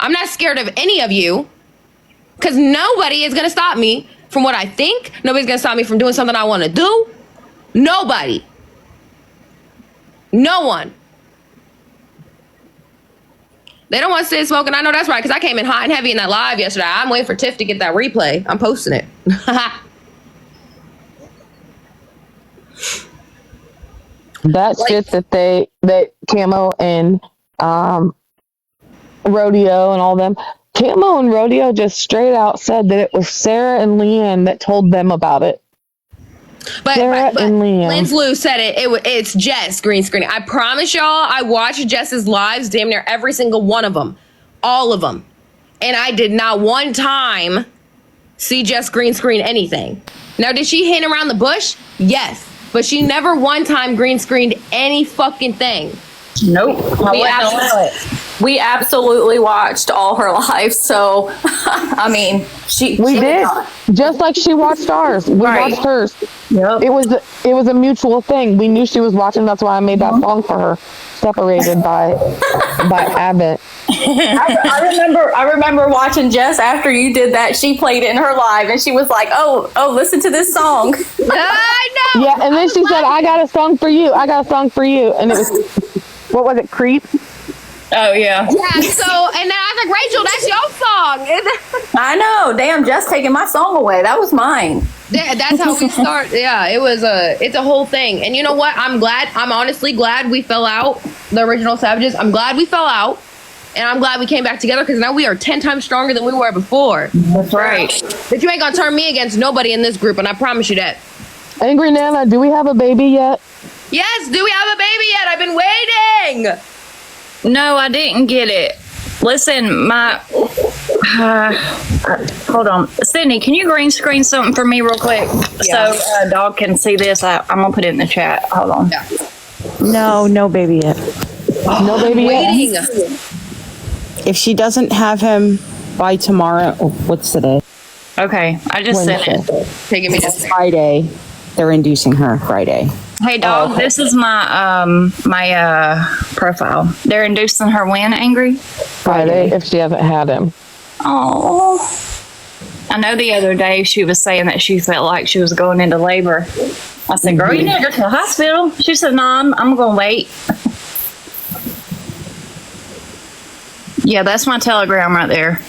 I'm not scared of any of you because nobody is going to stop me from what I think. Nobody's going to stop me from doing something I want to do. Nobody. No one. They don't want to sit smoking. I know that's right because I came in hot and heavy in that live yesterday. I'm waiting for Tiff to get that replay. I'm posting it. That shit that Camo and Rodeo and all them. Camo and Rodeo just straight out said that it was Sarah and Leanne that told them about it. But Lynn's Lou said it's Jess green screening. I promise y'all, I watched Jess's lives damn near every single one of them. All of them. And I did not one time see Jess green screen anything. Now, did she hint around the bush? Yes. But she never one time green screened any fucking thing. Nope. We absolutely watched all her lives. So, I mean, we did. Just like she watched ours. We watched hers. Yep. It was a mutual thing. We knew she was watching. That's why I made that song for her. Separated by Abbott. I remember watching Jess after you did that. She played it in her live and she was like, oh, listen to this song. I know. Yeah, and then she said, I got a song for you. I got a song for you. And it was, what was it, Creep? Oh, yeah. Yeah, so, and then I was like, Rachel, that's your song. I know. Damn, Jess taking my song away. That was mine. That's how we start. Yeah, it's a whole thing. And you know what? I'm honestly glad we fell out, the original Savages. I'm glad we fell out. And I'm glad we came back together because now we are 10 times stronger than we were before. That's right. But you ain't gonna turn me against nobody in this group, and I promise you that. Angry Nana, do we have a baby yet? Yes, do we have a baby yet? I've been waiting. No, I didn't get it. Listen, hold on. Sydney, can you green screen something for me real quick? Yeah. So dog can see this? I'm going to put it in the chat. Hold on. Yeah. No baby yet. No baby yet. If she doesn't have him by tomorrow, what's today? Okay, I just sent it. Taking me just Friday. They're inducing her Friday. Hey, dog, this is my profile. They're inducing her when, Angry? Friday, if she hasn't had him. Oh. I know the other day she was saying that she felt like she was going into labor. I said, girl, you need to go to the hospital. She said, no, I'm going to wait. Yeah, that's my telegram right there.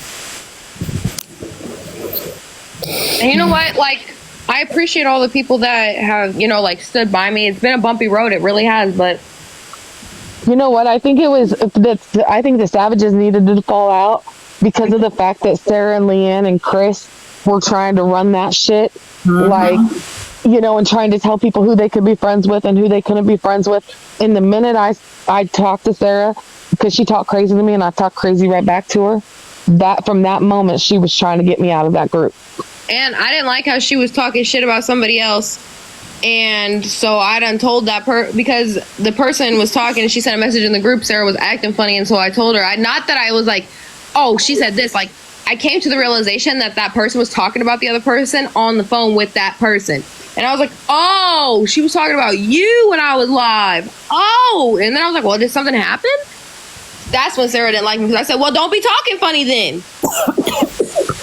And you know what? Like, I appreciate all the people that have, stood by me. It's been a bumpy road. It really has, but you know what? I think I think the Savages needed to fall out because of the fact that Sarah and Leanne and Chris were trying to run that shit. Mm-hmm. And trying to tell people who they could be friends with and who they couldn't be friends with. And the minute I talked to Sarah, because she talked crazy to me and I talked crazy right back to her, that from that moment, she was trying to get me out of that group. And I didn't like how she was talking shit about somebody else. And so I done told that because the person was talking and she sent a message in the group, Sarah was acting funny. And so I told her, not that I was like, oh, she said this. Like, I came to the realization that person was talking about the other person on the phone with that person. And I was like, oh, she was talking about you when I was live. Oh, and then I was like, well, did something happen? That's when Sarah didn't like me because I said, well, don't be talking funny then.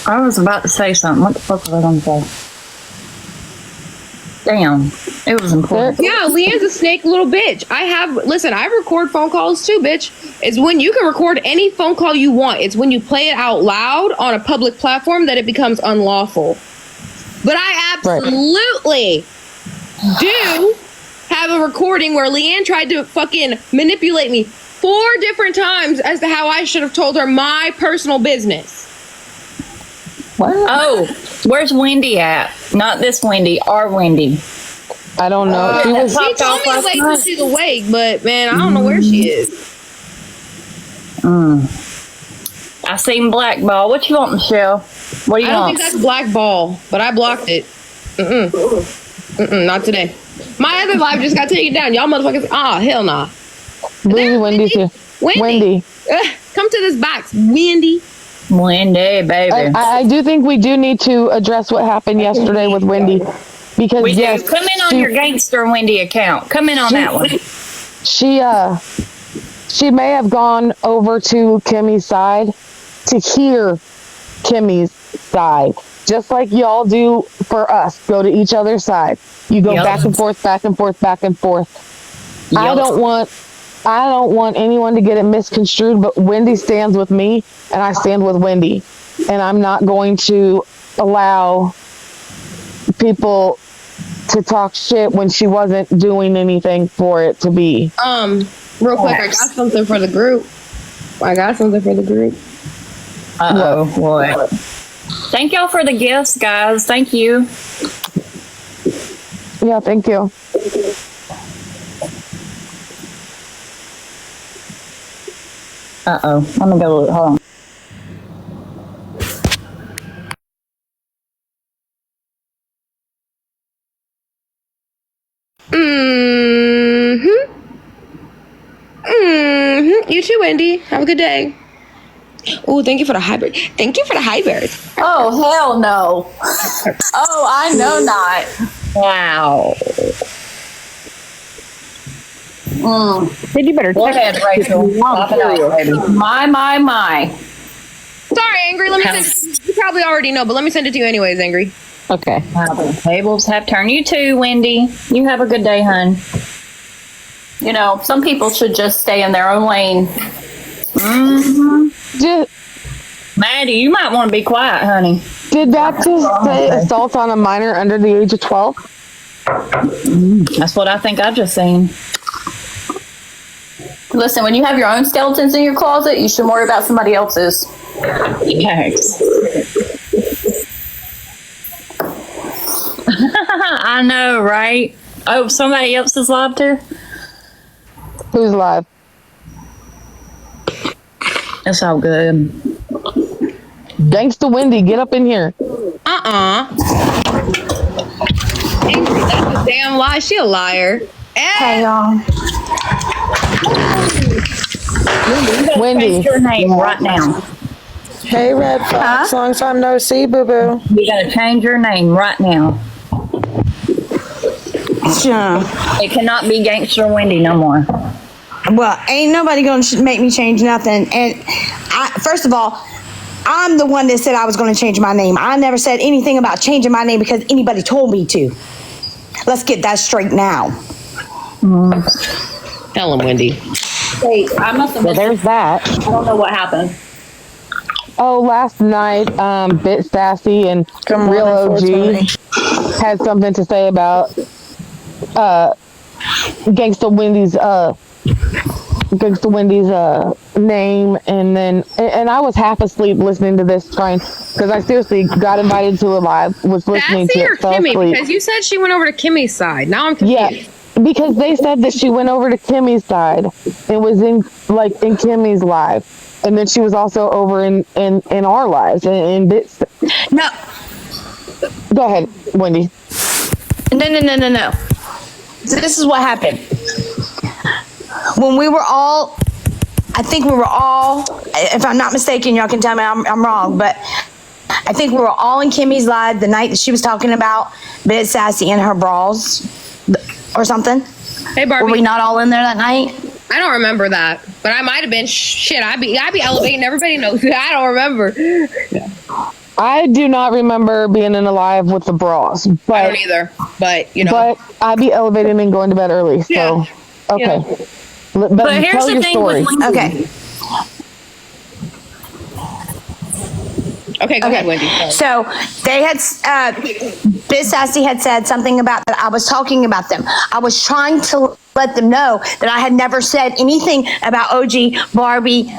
I was about to say something. What the fuck was I going to say? Damn. It was important. Yeah, Leanne's a snake little bitch. I record phone calls too, bitch. It's when you can record any phone call you want. It's when you play it out loud on a public platform that it becomes unlawful. But I absolutely do have a recording where Leanne tried to fucking manipulate me 4 different times as to how I should have told her my personal business. What? Oh, where's Wendy at? Not this Wendy, our Wendy. I don't know. She told me to wait till she's awake, but man, I don't know where she is. I seen Black Ball. What you want, Michelle? What do you want? I don't think that's Black Ball, but I blocked it. Not today. My other live just got taken down. Y'all motherfuckers. Hell nah. Wendy's here. Wendy. Come to this box, Wendy. Wendy, baby. I do think we do need to address what happened yesterday with Wendy. Because yes, come in on your gangster Wendy account. Come in on that one. She may have gone over to Kimmy's side to hear Kimmy's side. Just like y'all do for us. Go to each other's side. You go back and forth, back and forth, back and forth. I don't want anyone to get it misconstrued, but Wendy stands with me and I stand with Wendy. And I'm not going to allow people to talk shit when she wasn't doing anything for it to be. Real quick, I got something for the group. Uh-oh, what? Thank y'all for the gifts, guys. Thank you. Yeah, thank you. Uh-oh. Let me go look. Hold on. You too, Wendy. Have a good day. Oh, thank you for the hybrid. Oh, hell no. Oh, I know not. Wow. Then you better Go ahead, Rachel. Pop it out, baby. My. Sorry, Angry. Let me send it. You probably already know, but let me send it to you anyways, Angry. Okay. Wow, the tables have turned. You too, Wendy. You have a good day, hun. You know, some people should just stay in their own lane. Maddie, you might want to be quiet, honey. Did that just say assault on a minor under the age of 12? That's what I think I've just seen. Listen, when you have your own skeletons in your closet, you should worry about somebody else's. Yikes. I know, right? Oh, somebody else is live too? Who's live? It's all good. Gangsta Wendy, get up in here. Angry, that's a damn lie. She a liar. Hey, y'all. Wendy. Change your name right now. Hey, Red Fox. Long time no see, boo boo. You gotta change your name right now. Sure. It cannot be Gangster Wendy no more. Well, ain't nobody gonna make me change nothing. And first of all, I'm the one that said I was gonna change my name. I never said anything about changing my name because anybody told me to. Let's get that straight now. Tell him, Wendy. Wait, I must have Well, missed there's that. I don't know what happened. Oh, last night, Bit Sassy and Come Real on, OG 420. had something to say about Gangsta Wendy's name, and then I was half asleep listening to this, trying, because I seriously got invited to a live, was listening Sassy to or it, fell Kimmy? asleep. Because you said she went over to Kimmy's side. Now I'm confused. Yeah, because they said that she went over to Kimmy's side and was in Kimmy's live, and then she was also over in our lives in Bits. No, Go ahead, Wendy. no. So this is what happened. When we were all, I think we were all, if I'm not mistaken, y'all can tell me I'm wrong, but I think we were all in Kimmy's live the night that she was talking about Bit Sassy and her bras or something. Hey, Barbie. Were we not all in there that night? I don't remember that, but I might have been. Shit, I'd be elevating. Everybody knows. I don't remember. I do not remember being in a live with the bras, but I don't either. But you know. But I'd be elevating and going to bed early. So Yeah. okay. Yeah. But here's tell the your thing story. with Wendy. Okay. Okay, go ahead, Wendy. So they had, Bit Sassy had said something about that I was talking about them. I was trying to let them know that I had never said anything about OG, Barbie,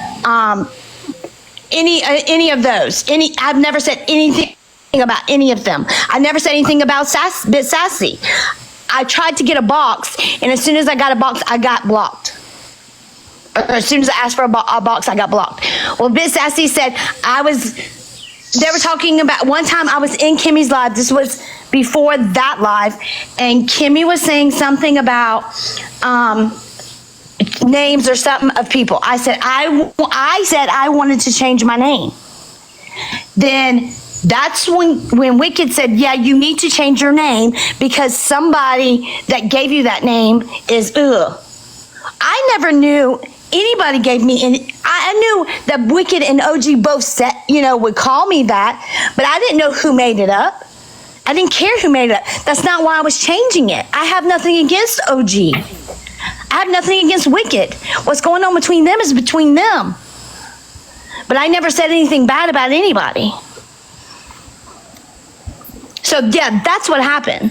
any of those. I've never said anything about any of them. I never said anything about Bit Sassy. I tried to get a box, and as soon as I got a box, I got blocked. Or as soon as I asked for a box, I got blocked. Well, Bit Sassy said they were talking about, one time I was in Kimmy's live, this was before that live, and Kimmy was saying something about names or something of people. I said I wanted to change my name. Then that's when Wicked said, yeah, you need to change your name because somebody that gave you that name is ugh. I never knew anybody gave me, and I knew that Wicked and OG both said, would call me that, but I didn't know who made it up. I didn't care who made it up. That's not why I was changing it. I have nothing against OG. I have nothing against Wicked. What's going on between them is between them. But I never said anything bad about anybody. So yeah, that's what happened.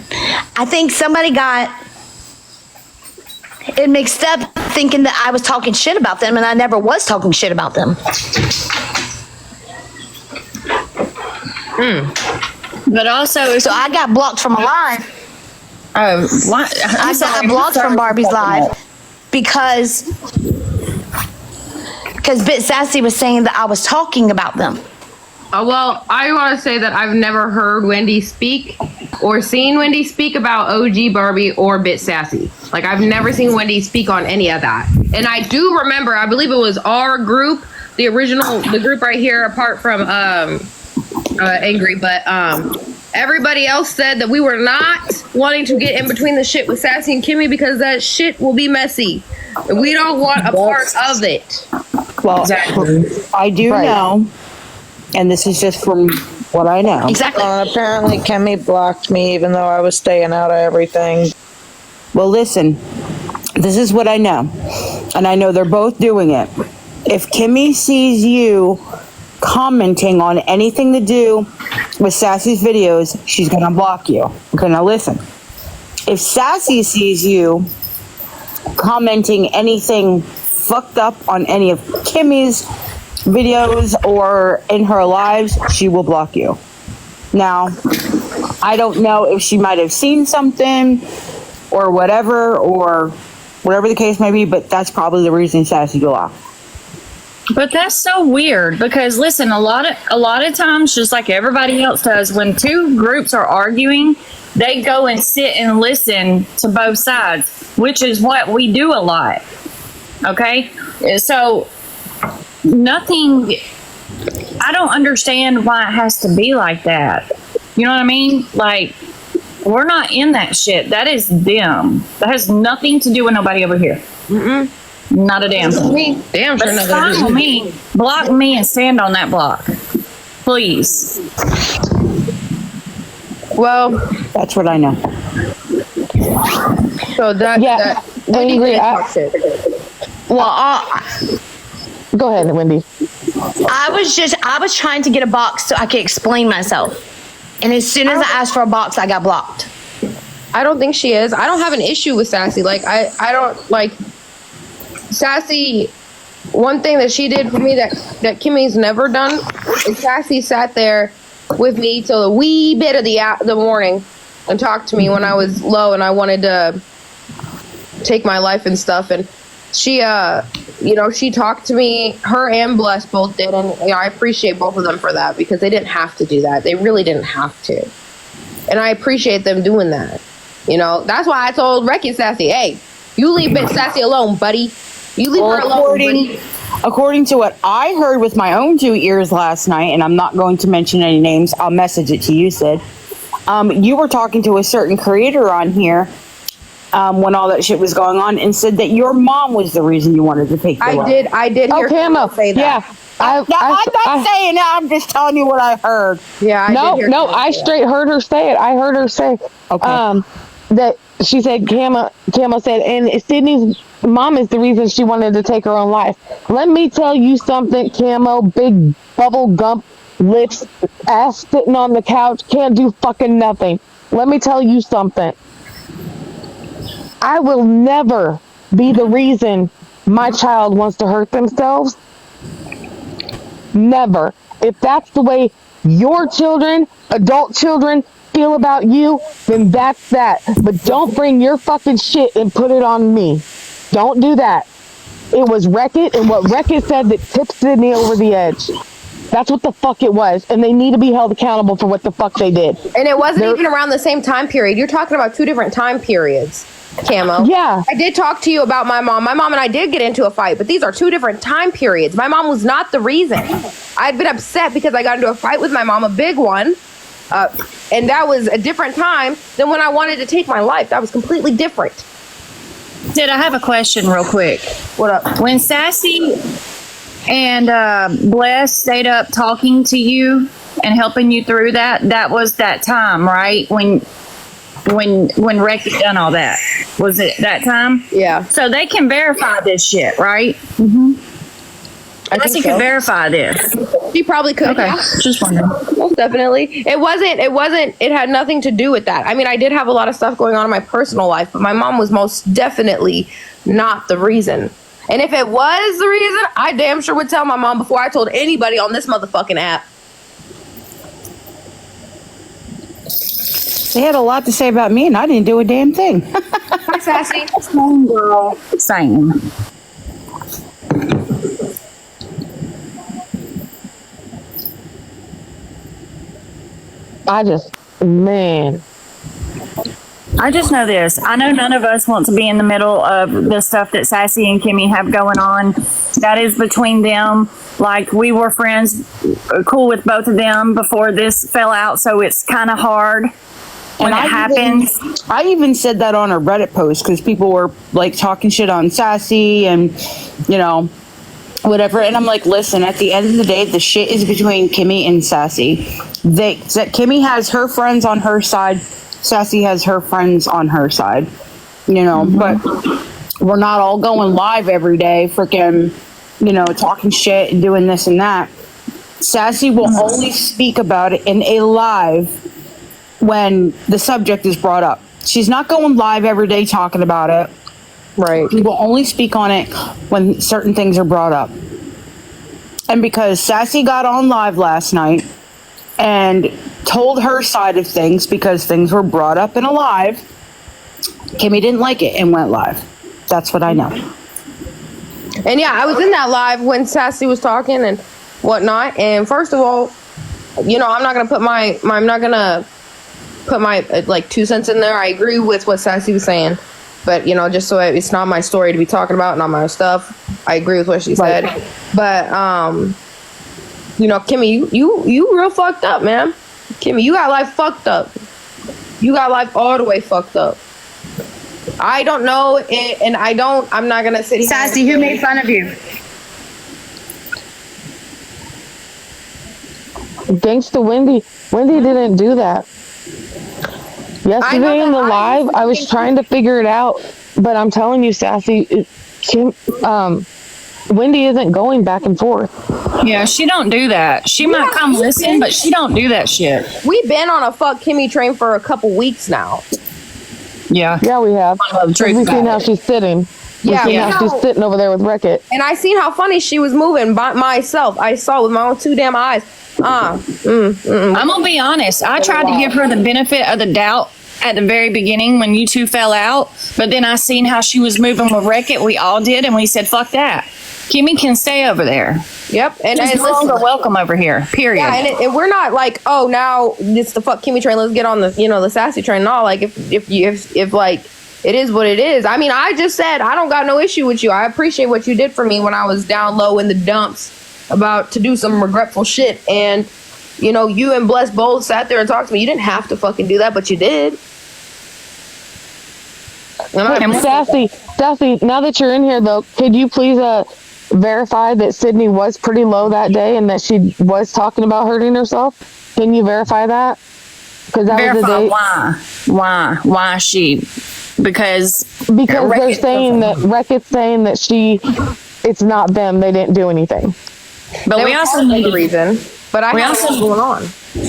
I think somebody got it mixed up thinking that I was talking shit about them, and I never was talking shit about them. But also, So I got blocked from a live. what? I got blocked from Barbie's live because Bit Sassy was saying that I was talking about them. Well, I want to say that I've never heard Wendy speak or seen Wendy speak about OG Barbie or Bit Sassy. Like, I've never seen Wendy speak on any of that. And I do remember, I believe it was our group, the group right here, apart from Angry, but everybody else said that we were not wanting to get in between the shit with Sassy and Kimmy because that shit will be messy. We don't want a part of it. Well, Exactly. I do know, and this is just from what I know. Exactly. Apparently Kimmy blocked me even though I was staying out of everything. Well, listen, this is what I know, and I know they're both doing it. If Kimmy sees you commenting on anything to do with Sassy's videos, she's gonna block you. Okay, now listen. If Sassy sees you commenting anything fucked up on any of Kimmy's videos or in her lives, she will block you. Now, I don't know if she might have seen something or whatever the case may be, but that's probably the reason Sassy blocked. But that's so weird because listen, a lot of times, just like everybody else does, when two groups are arguing, they go and sit and listen to both sides, which is what we do a lot. Okay, so nothing. I don't understand why it has to be like that. You know what I mean? Like, we're not in that shit. That is them. That has nothing to do with nobody over here. Not a damn thing. Me, damn But sure it's not. fine with me. Block me and stand on that block, please. Well, That's what I know. so that Wendy Angry, did talk shit. Go ahead, Wendy. I was trying to get a box so I could explain myself. And as soon as I asked for a box, I got blocked. I don't think she is. I don't have an issue with Sassy. Like, I don't like Sassy. One thing that she did for me that Kimmy's never done is Sassy sat there with me till a wee bit of the morning and talked to me when I was low and I wanted to take my life and stuff. And she, she talked to me. Her and Bless both did, and I appreciate both of them for that because they didn't have to do that. They really didn't have to, and I appreciate them doing that. That's why I told Wreck-It Sassy, hey, you leave Bit Sassy alone, buddy. You leave her alone, buddy. According to what I heard with my own 2 ears last night, and I'm not going to mention any names, I'll message it to you, Sid. You were talking to a certain creator on here when all that shit was going on and said that your mom was the reason you wanted to take the life. I did hear Camo. say that. Yeah. I'm not saying that, I'm just telling you what I heard. Yeah, I did hear No, Camo I say that. straight heard her say it. I heard her say, Okay. that she said, Camo said, and Sydney's mom is the reason she wanted to take her own life. Let me tell you something, Camo, big bubble gum lips, ass sitting on the couch, can't do fucking nothing. Let me tell you something. I will never be the reason my child wants to hurt themselves. Never. If that's the way your children, adult children, feel about you, then that's that. But don't bring your fucking shit and put it on me. Don't do that. It was Wreck-It, and what Wreck-It said that tipped Sydney over the edge. That's what the fuck it was, and they need to be held accountable for what the fuck they did. And it wasn't even around the same time period. You're talking about two different time periods, Camo. Yeah. I did talk to you about my mom. My mom and I did get into a fight, but these are two different time periods. My mom was not the reason. I'd been upset because I got into a fight with my mom, a big one, and that was a different time than when I wanted to take my life. That was completely different. Sid, I have a question real quick. What up? When Sassy and Bless stayed up talking to you and helping you through that was that time, right? When Rec done all that. Was it that time? Yeah. So they can verify this shit, right? I Sassy think can so. verify this. She probably could. Okay. Just wondering. Most definitely. It had nothing to do with that. I mean, I did have a lot of stuff going on in my personal life, but my mom was most definitely not the reason. And if it was the reason, I damn sure would tell my mom before I told anybody on this motherfucking app. They had a lot to say about me, and I didn't do a damn thing. Hi, Sassy. Same girl. Same. Man. I just know this. I know none of us want to be in the middle of the stuff that Sassy and Kimmy have going on. That is between them. Like, we were friends, cool with both of them before this fell out, so it's kind of hard when it happens. I even said that on a Reddit post because people were like talking shit on Sassy and, you know, whatever. And I'm like, listen, at the end of the day, the shit is between Kimmy and Sassy. Kimmy has her friends on her side. Sassy has her friends on her side, you know, but we're not all going live every day, freaking, you know, talking shit and doing this and that. Sassy will only speak about it in a live when the subject is brought up. She's not going live every day talking about it. Right. She will only speak on it when certain things are brought up. And because Sassy got on live last night and told her side of things because things were brought up in a live, Kimmy didn't like it and went live. That's what I know. And yeah, I was in that live when Sassy was talking and whatnot. And first of all, you know, I'm not gonna put my like 2 cents in there. I agree with what Sassy was saying, but you know, just so it's not my story to be talking about, not my stuff. I agree with what she said, but you know, Kimmy, you real fucked up, man. Kimmy, you got life fucked up. You got life all the way fucked up. I don't know, and I'm not gonna sit here. Sassy, who made fun of you? Thanks to Wendy. Wendy didn't do that. Yesterday in the live, I was trying to figure it out, but I'm telling you, Sassy, Wendy isn't going back and forth. Yeah, she don't do that. She might come listen, but she don't do that shit. We've been on a fuck Kimmy train for a couple weeks now. Yeah. Yeah, we have. The truth We've seen about how it. she's sitting. Yeah, We've seen how she's sitting over there with Wreck-It. And I seen how funny she was moving by myself. I saw with my own 2 damn eyes. I'm gonna be honest. I tried to give her the benefit of the doubt at the very beginning when you two fell out, but then I seen how she was moving with Wreck-It. We all did, and we said, "Fuck that." Kimmy can stay over there. Yep, and She's no longer welcome over here. Period. yeah, and we're not like, oh, now it's the fuck Kimmy train. Let's get on the the Sassy train. No, like if like it is what it is. I mean, I just said I don't got no issue with you. I appreciate what you did for me when I was down low in the dumps about to do some regretful shit, and you and Bless both sat there and talked to me. You didn't have to fucking do that, but you did. Sassy, now that you're in here though, could you please verify that Sydney was pretty low that day and that she was talking about hurting herself? Can you verify that? Because that was the day. Why she? Because they're saying that Wreck-It's saying that it's not them. They didn't do anything. But we also need the reason. But I also what's going on.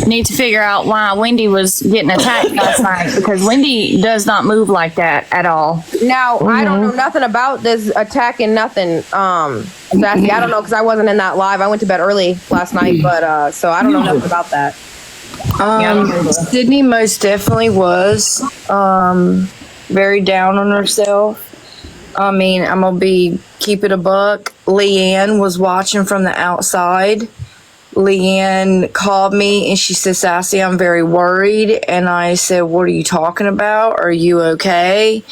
Need to figure out why Wendy was getting attacked last night, because Wendy does not move like that at all. Now I don't know nothing about this attacking nothing. Sassy, I don't know because I wasn't in that live. I went to bed early last night, but so I don't know nothing about that. Sydney most definitely was very down on herself. I mean, I'm gonna keep it a buck. Leanne was watching from the outside. Leanne called me and she said, "Sassy, I'm very worried." And I said, "What are you talking about? Are you okay?"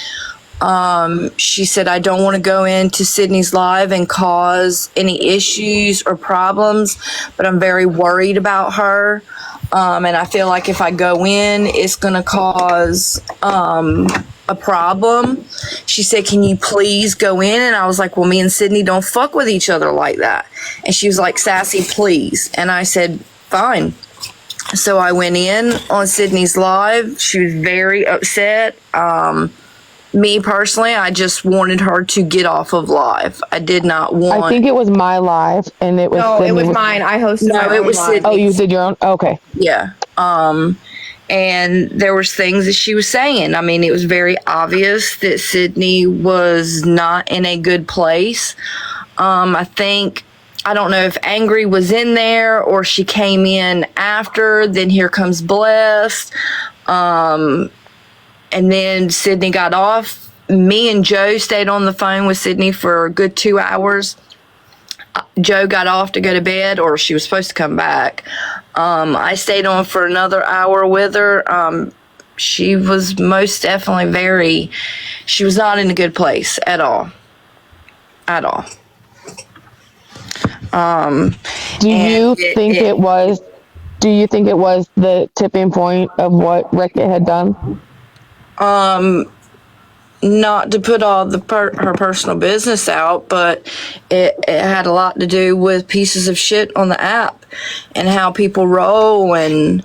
She said, "I don't want to go into Sydney's live and cause any issues or problems, but I'm very worried about her." And I feel like if I go in, it's going to cause a problem. She said, can you please go in? And I was like, well, me and Sydney don't fuck with each other like that. And she was like, Sassy, please. And I said, fine. So I went in on Sydney's live. She was very upset. Me personally, I just wanted her to get off of live. I did not want. I think it was my live, and it was. No, Sydney it was mine. I hosted No, my it own was live. Sydney. Oh, you did your own? Okay. Yeah. And there was things that she was saying. I mean, it was very obvious that Sydney was not in a good place. I think, I don't know if Angry was in there or she came in after. Then here comes Blessed. And then Sydney got off. Me and Joe stayed on the phone with Sydney for a good 2 hours. Joe got off to go to bed, or she was supposed to come back. I stayed on for another hour with her. She was most definitely she was not in a good place at all. At all. Do you think it was the tipping point of what Rickett had done? Not to put all her personal business out, but it had a lot to do with pieces of shit on the app and how people roll, and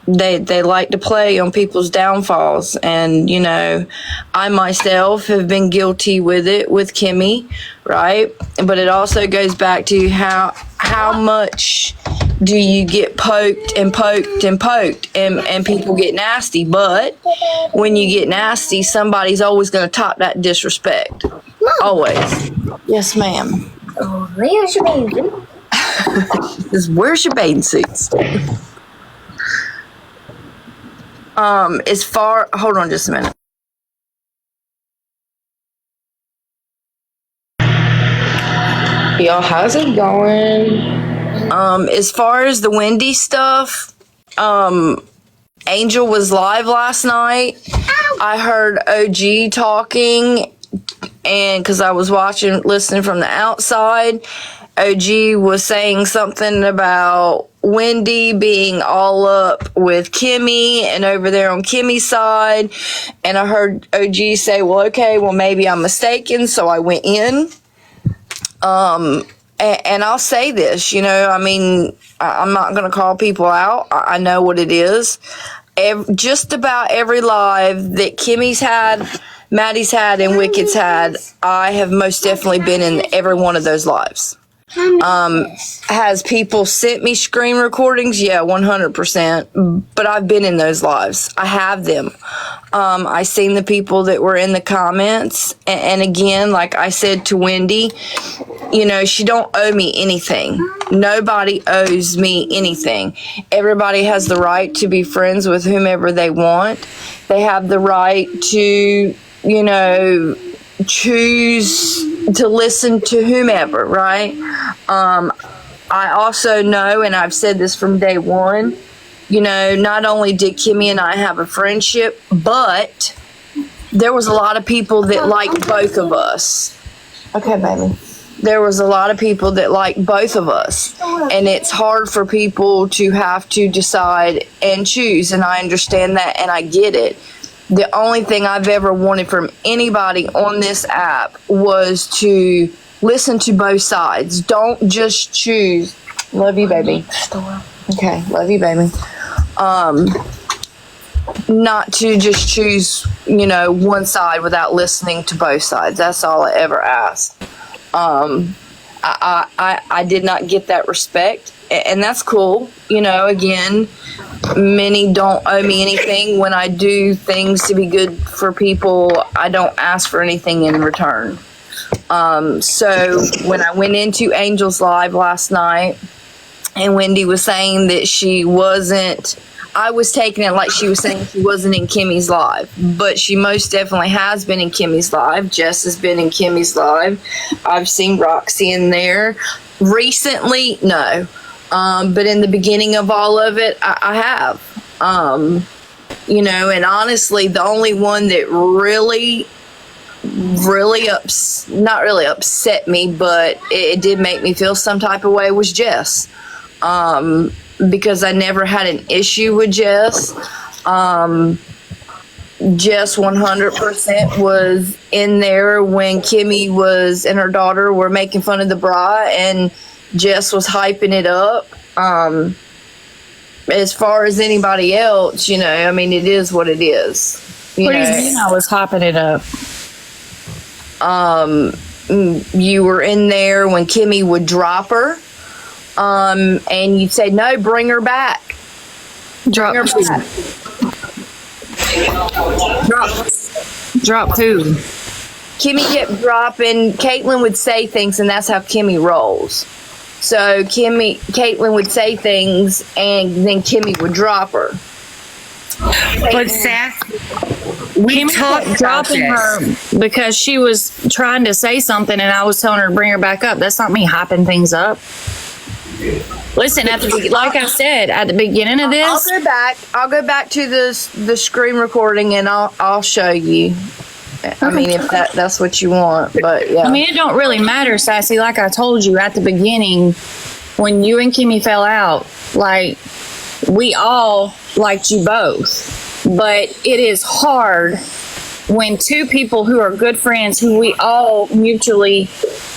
they like to play on people's downfalls. And you know, I myself have been guilty with it with Kimmy, right? But it also goes back to how much do you get poked and poked and poked, and people get nasty. But when you get nasty, somebody's always going to top that disrespect. Always. Yes, ma'am. Where's your baby? Where's your bathing suits? Hold on just a minute. Y'all, how's it going? As far as the Wendy stuff, Angel was live last night. I heard OG talking, and because I was listening from the outside, OG was saying something about Wendy being all up with Kimmy and over there on Kimmy's side. And I heard OG say, well, okay, well, maybe I'm mistaken. So I went in. And I'll say this, you know, I mean, I'm not going to call people out. I know what it is. Just about every live that Kimmy's had, Maddie's had, and Wicked's had, I have most definitely been in every one of those lives. Has people sent me screen recordings? Yeah, 100%. But I've been in those lives. I have them. I seen the people that were in the comments. And again, like I said to Wendy, you know, she don't owe me anything. Nobody owes me anything. Everybody has the right to be friends with whomever they want. They have the right to, you know, choose to listen to whomever, right? I also know, and I've said this from day one, you know, not only did Kimmy and I have a friendship, but there was a lot of people that liked both of us. Okay, baby. There was a lot of people that liked both of us, and it's hard for people to have to decide and choose, and I understand that, and I get it. The only thing I've ever wanted from anybody on this app was to listen to both sides. Don't just choose. Love you, baby. Okay, love you, baby. Not to just choose, you know, one side without listening to both sides. That's all I ever asked. I did not get that respect, and that's cool. You know, again, many don't owe me anything. When I do things to be good for people, I don't ask for anything in return. So when I went into Angel's Live last night, and Wendy was saying that she wasn't, I was taking it like she was saying she wasn't in Kimmy's Live, but she most definitely has been in Kimmy's Live. Jess has been in Kimmy's Live. I've seen Roxy in there. Recently, no. But in the beginning of all of it, I have. You know, and honestly, the only one that really not really upset me, but it did make me feel some type of way was Jess. because I never had an issue with Jess. Jess 100% was in there when Kimmy was and her daughter were making fun of the bra, and Jess was hyping it up. As far as anybody else, you know, I mean, it is what it is. What do you mean I was hopping it up? You were in there when Kimmy would drop her, and you'd say, no, bring her back. Drop Bring her back. Drop who? Kimmy kept dropping. Caitlin would say things, and that's how Kimmy rolls. So Caitlin would say things, and then Kimmy would drop her. But Seth, we Kimmy talked kept about dropping this. her because she was trying to say something, and I was telling her to bring her back up. That's not me hyping things up. Listen, like I said at the beginning of this, I'll go back to the screen recording, and I'll show you. I mean, if that's what you want, but yeah. I mean, it don't really matter, Sassy. Like I told you at the beginning, when you and Kimmy fell out, like, we all liked you both. But it is hard when two people who are good friends, who we all mutually,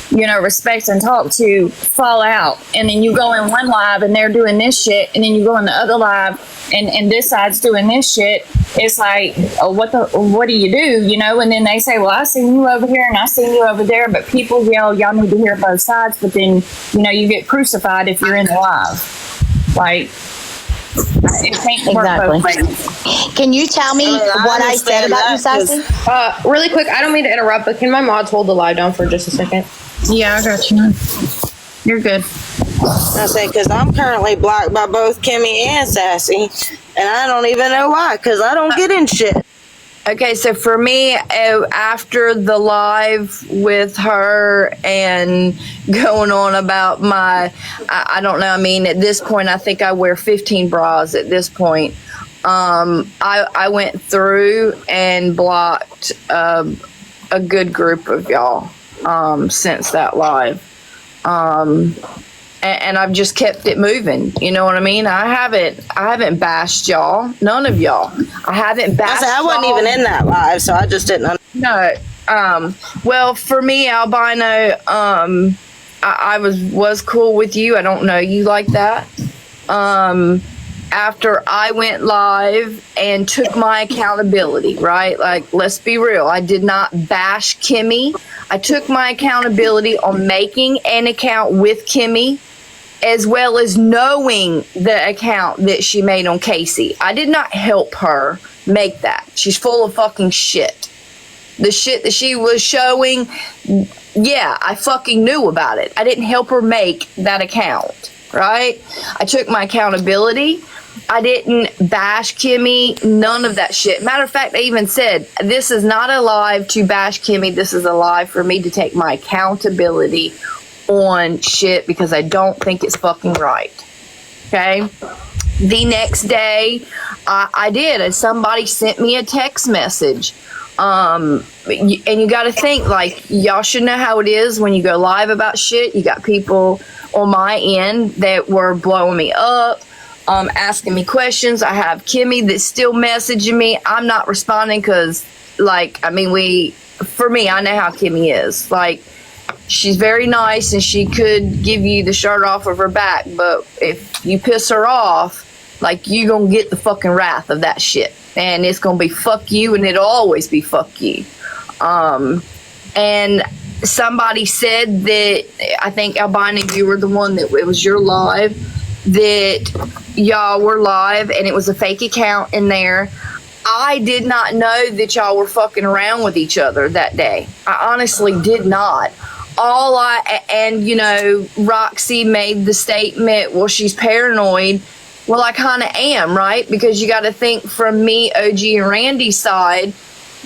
you know, respect and talk to, fall out. And then you go in one live and they're doing this shit, and then you go in the other live and this side's doing this shit. It's like, oh, what do you do? You know, and then they say, well, I seen you over here and I seen you over there, but people yell, y'all need to hear both sides, but then, you know, you get crucified if you're in the live. Like, it can't work both ways. Can you tell me what I said about you, Sassy? Really quick, I don't mean to interrupt, but can my mods hold the live down for just a second? Yeah, I got you. You're good. I say, because I'm currently blocked by both Kimmy and Sassy, and I don't even know why, because I don't get in shit. Okay, so for me, after the live with her and going on about I don't know, I mean, at this point, I think I wear 15 bras at this point. I went through and blocked a good group of y'all since that live. And I've just kept it moving. You know what I mean? I haven't bashed y'all. None of y'all. I haven't bashed I wasn't y'all. even in that live, so I just didn't. No. Well, for me, Albino, I was cool with you. I don't know you like that. After I went live and took my accountability, right? Like, let's be real. I did not bash Kimmy. I took my accountability on making an account with Kimmy, as well as knowing the account that she made on Casey. I did not help her make that. She's full of fucking shit. The shit that she was showing, yeah, I fucking knew about it. I didn't help her make that account, right? I took my accountability. I didn't bash Kimmy, none of that shit. Matter of fact, I even said, this is not a live to bash Kimmy. This is a live for me to take my accountability on shit because I don't think it's fucking right. Okay? The next day, I did. And somebody sent me a text message. And you got to think, like, y'all should know how it is when you go live about shit. You got people on my end that were blowing me up. Asking me questions. I have Kimmy that's still messaging me. I'm not responding because, like, I mean, for me, I know how Kimmy is. Like, she's very nice and she could give you the shirt off of her back, but if you piss her off, like, you gonna get the fucking wrath of that shit. And it's gonna be fuck you, and it'll always be fuck you. And somebody said that, I think, Albina, you were the one that it was your live, that y'all were live and it was a fake account in there. I did not know that y'all were fucking around with each other that day. I honestly did not. And you know, Roxy made the statement, well, she's paranoid. Well, I kind of am, right? Because you got to think, from me, OG, and Randy's side,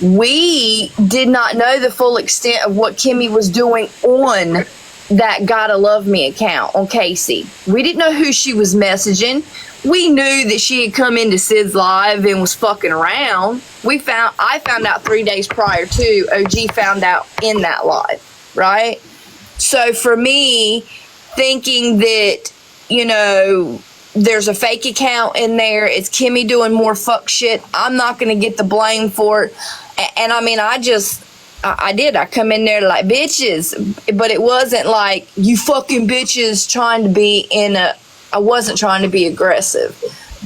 we did not know the full extent of what Kimmy was doing on that Gotta Love Me account on Casey. We didn't know who she was messaging. We knew that she had come into Sid's live and was fucking around. I found out 3 days prior to, OG found out in that live, right? So for me, thinking that you know, there's a fake account in there. It's Kimmy doing more fuck shit. I'm not going to get the blame for it. And I mean, I did. I come in there like bitches, but it wasn't like you fucking bitches trying to be I wasn't trying to be aggressive,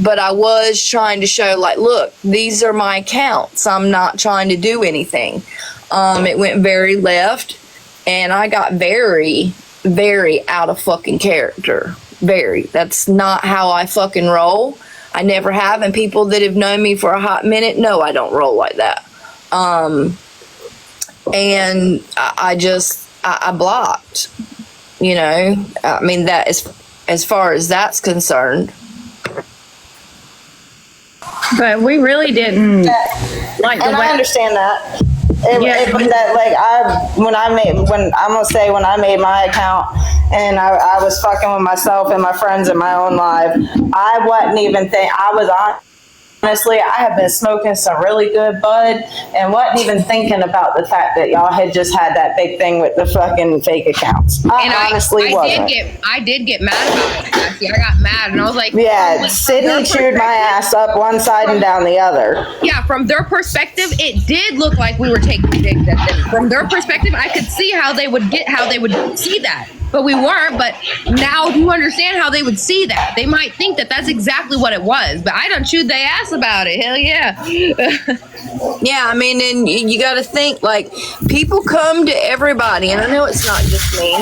but I was trying to show like, look, these are my accounts. I'm not trying to do anything. It went very left and I got very, very out of fucking character. Very. That's not how I fucking roll. I never have. And people that have known me for a hot minute know I don't roll like that. And I blocked, you know. I mean, that is as far as that's concerned. But we really didn't like the And way. I understand that. Yeah. When I made my account and I was fucking with myself and my friends in my own life, I wasn't even honestly, I have been smoking some really good bud and wasn't even thinking about the fact that y'all had just had that big thing with the fucking fake accounts. I honestly wasn't. I did get mad about it. Cassie. I got mad and I was like, Yeah, Sydney chewed my ass up one side and down the other. Yeah, from their perspective, it did look like we were taking digs at them. From their perspective, I could see how they would see that. But we weren't. But now you understand how they would see that. They might think that that's exactly what it was. But I done chewed their ass about it. Hell yeah. Yeah, I mean, and you got to think, like, people come to everybody, and I know it's not just me.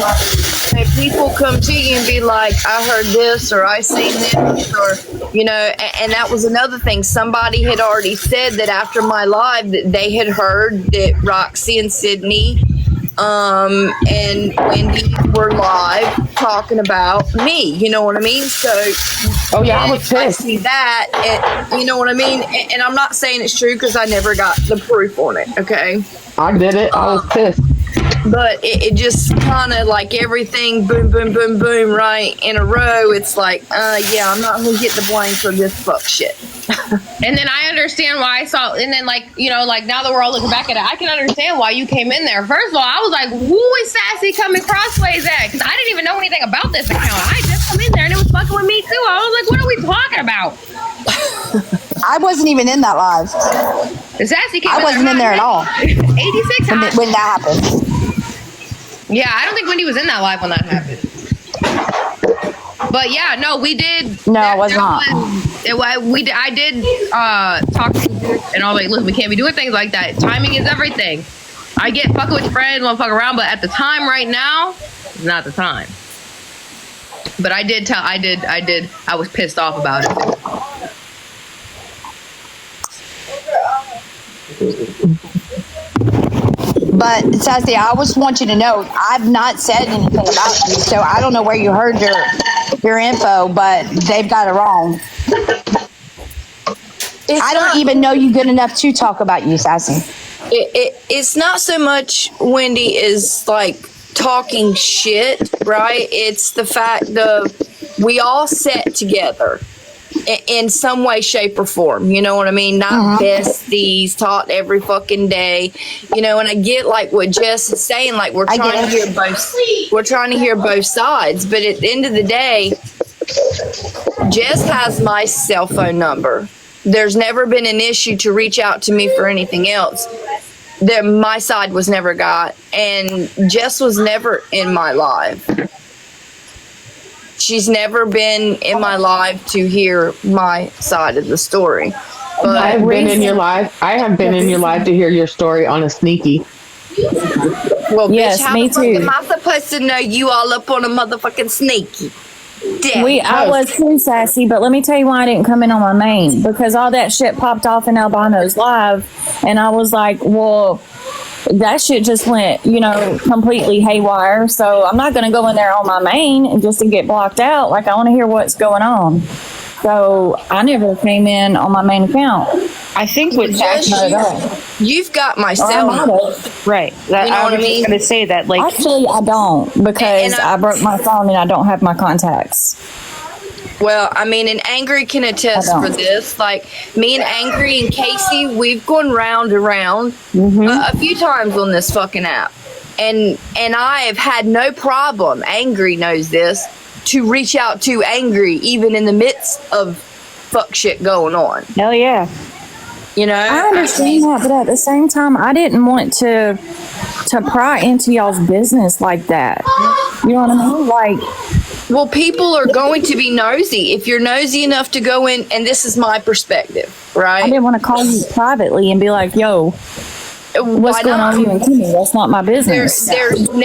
And people come to you and be like, I heard this, or I seen this, or, you know, and that was another thing. Somebody had already said that after my live that they had heard that Roxy and Sydney and Wendy were live talking about me, you know what I mean? So, Oh yeah, I was I pissed. see that, and, you know what I mean? And I'm not saying it's true because I never got the proof on it, okay? I did it. I was pissed. But it just kind of like everything, boom, boom, boom, boom, right in a row. It's like, yeah, I'm not going to get the blame for this fuck shit. And then I understand why I saw, and then like, you know, like now that we're all looking back at it, I can understand why you came in there. First of all, I was like, who is Sassy coming crossways at? Because I didn't even know anything about this account. I just come in there and it was fucking with me too. I was like, what are we talking about? I wasn't even in that live. The Sassy came I wasn't in there at all 86 hot. when that happened. Yeah, I don't think Wendy was in that live when that happened. But yeah, no, we did. No, I was not. I did talk to you and I was like, listen, we can't be doing things like that. Timing is everything. I get fucking with your friends, want to fuck around, but at the time right now, it's not the time. But I was pissed off about it. But Sassy, I just want you to know I've not said anything about you, so I don't know where you heard your info, but they've got it wrong. I don't even know you good enough to talk about you, Sassy. It's not so much Wendy is like talking shit, right? It's the fact of we all sat together in some way, shape, or form. You know what I mean? Not besties, talked every fucking day. You know, and I get like what Jess is saying. Like we're trying to hear both sides. But at the end of the day, Jess has my cell phone number. There's never been an issue to reach out to me for anything else. My side was never got, and Jess was never in my live. She's never been in my life to hear my side of the story. But I have been in your live. I have been in your live to hear your story on a sneaky. Well, Yes, bitch, how me the fuck too. am I supposed to know you all up on a motherfucking sneaky? Damn. I was too, Sassy, but let me tell you why I didn't come in on my main, because all that shit popped off in Albano's live, and I was like, well, that shit just went, you know, completely haywire, so I'm not going to go in there on my main and just to get blocked out. Like, I want to hear what's going on. So I never came in on my main account. I think with Jess, that, you've got my Or I cell might number. have. right. That, You know I what was I mean? just going to say that, like, Actually, I don't, because And I broke my phone and I don't have my contacts. Well, I mean, and Angry can attest I don't. for this. Like, me and Angry and Casey, we've gone round and round a few times on this fucking app. And I have had no problem, Angry knows this, to reach out to angry, even in the midst of fuck shit going on. Hell yeah. You know, I understand that, but at the same time, I didn't want to pry into y'all's business like that. You know what I mean? Like, well, people are going to be nosy. If you're nosy enough to go in, and this is my perspective, right? I didn't want to call you privately and be like, "Yo, what's going on with you and Kimmy? That's not my business." There's never